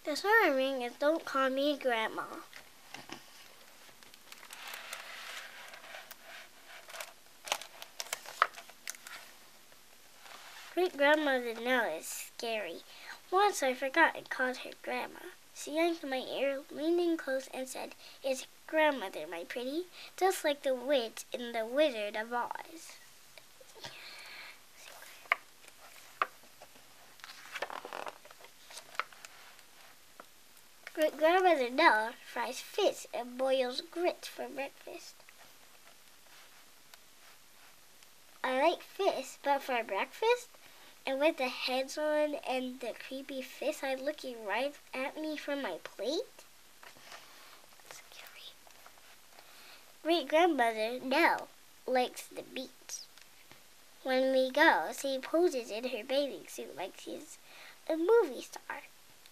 The song ring is "Don't Call Me Grandma." Great-grandmother Nell is scary. Once I forgot and called her Grandma. She yanked my ear, leaned in close, and said, "It's grandmother, my pretty, just like the witch in the Wizard of Oz." Great-grandmother Nell fries fish and boils grits for breakfast. I like fish, but for breakfast? And with the heads on and the creepy fish eye looking right at me from my plate? Scary. Great-grandmother Nell likes the beach. When we go, she poses in her bathing suit like she's a movie star.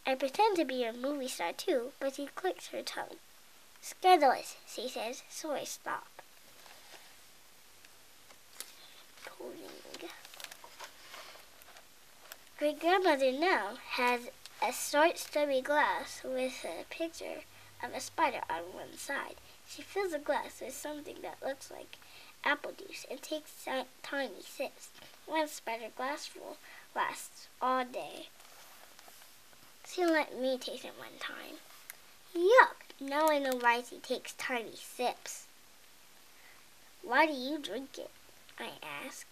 I pretend to be a movie star too, but she clicks her tongue. "Scandalous," she says, so I stop. Posing. Great-grandmother Nell has a short, stubby glass with a picture of a spider on one side. She fills the glass with something that looks like apple juice and takes tiny sips. One spider glassful lasts all day. She let me taste it one time. Yuck! Now I know why she takes tiny sips. "Why do you drink it?" I ask.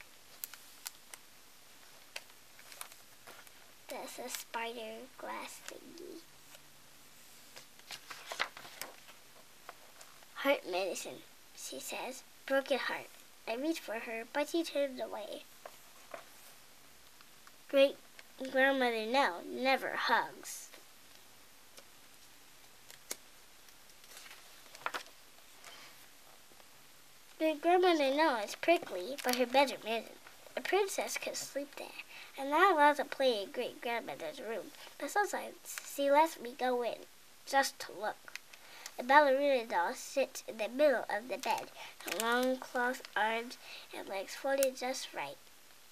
That's a spider glass thingy. "Heart medicine," she says. "Broken heart." I reach for her, but she turns away. Great-grandmother Nell never hugs. Great-grandmother Nell is prickly, but her bedroom isn't. A princess could sleep there. I'm not allowed to play in great-grandmother's room, but sometimes she lets me go in, just to look. A ballerina doll sits in the middle of the bed, her long cloth arms and legs folded just right.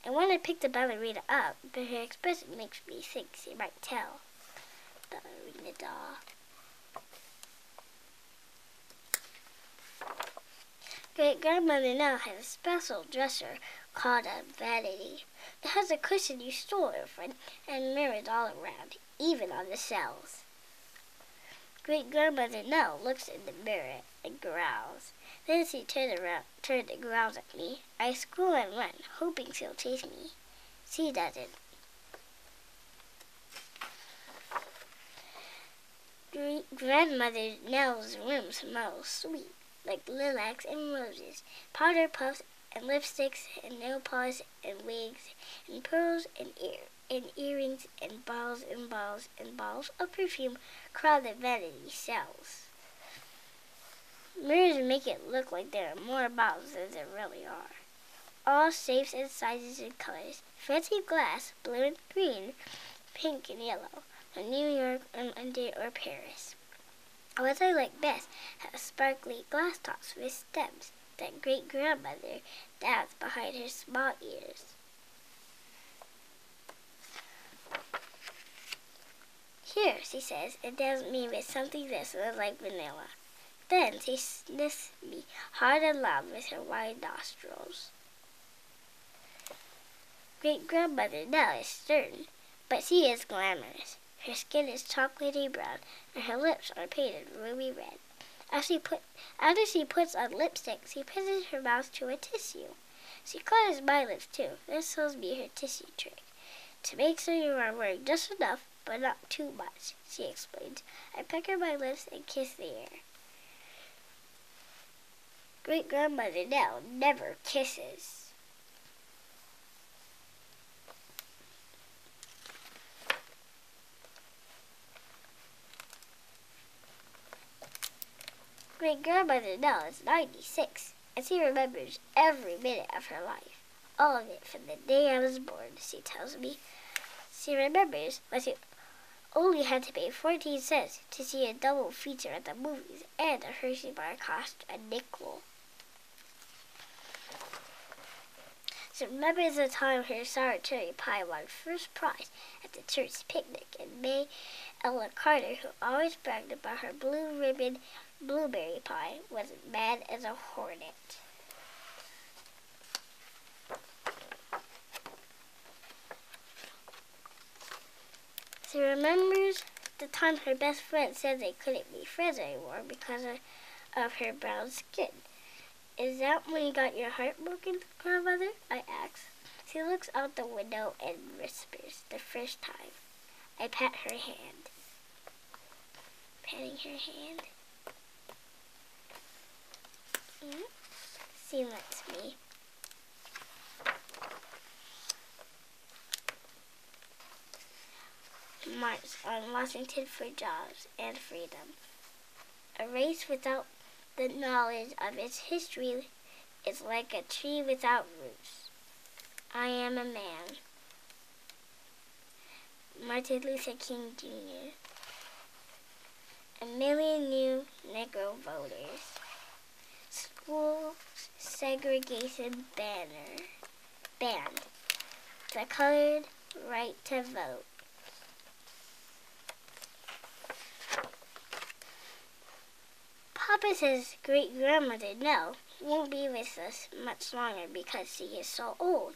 I want to pick the ballerina up, but her expression makes me think she might tell. Ballerina doll. Great-grandmother Nell has a special dresser called a vanity. It has a cushion you store in front and mirrors all around, even on the shelves. Great-grandmother Nell looks in the mirror and growls. Then she turns and growls at me. I squeal and run, hoping she'll chase me. She doesn't. Grandmother Nell's room smells sweet, like lilacs and roses, powder puffs and lipsticks and nail polish and wigs and pearls and earrings and balls and balls and balls of perfume crowd the vanity shelves. Mirrors make it look like there are more bottles than there really are. All shapes and sizes and colors. Fancy glass, blue and green, pink and yellow, from New York or London or Paris. What I like best have sparkly glass tops with stems that great-grandmother dabs behind her small ears. "Here," she says, and dabs me with something that smells like vanilla. Then she sniffs me hard and loud with her wide nostrils. Great-grandmother Nell is stern, but she is glamorous. Her skin is chocolatey brown, and her lips are painted ruby red. After she puts on lipstick, she presses her mouth to a tissue. She colors my lips too. This shows me her tissue trick. "To make sure you are wearing just enough, but not too much," she explains. I pucker my lips and kiss the air. Great-grandmother Nell never kisses. Great-grandmother Nell is 96, and she remembers every minute of her life. All of it from the day I was born, she tells me. She remembers when she only had to pay 14 cents to see a double feature at the movies, and a Hershey bar cost a nickel. She remembers the time her sour cherry pie won first prize at the church picnic in May Ella Carter, who always bragged about her blue ribbon blueberry pie, was mad as a hornet. She remembers the time her best friend said they couldn't be friends anymore because of her brown skin. Is that when you got your heart broken, Grandmother? I asked. She looks out the window and whispers the first time. I pat her hand. Patting her hand. She lets me. March on Washington for jobs and freedom. A race without the knowledge of its history is like a tree without roots. I am a man. Martin Luther King Jr. A million new Negro voters. School segregation banned. The colored right to vote. Papa says great-grandmother Nell won't be with us much longer because she is so old.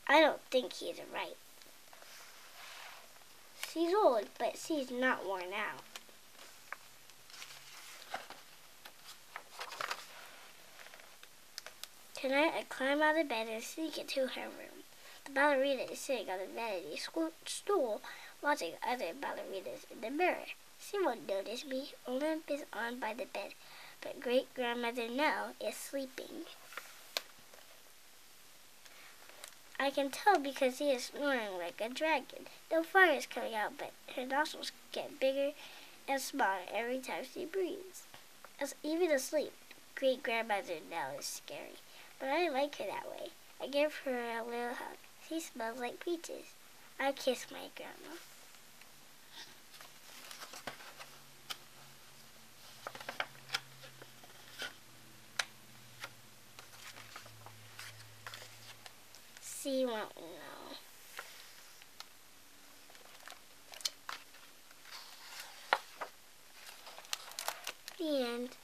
I don't think he's right. She's old, but she's not worn out. Tonight I climb out of bed and sneak into her room. The ballerina is sitting on the vanity stool watching other ballerinas in the mirror. She won't notice me. A lamp is on by the bed, but great-grandmother Nell is sleeping. I can tell because she is snoring like a dragon. No fire is coming out, but her nostrils get bigger and smaller every time she breathes. Even asleep, great-grandmother Nell is scary, but I like her that way. I give her a little hug. She smells like peaches. I kiss my grandma. She won't know. The end.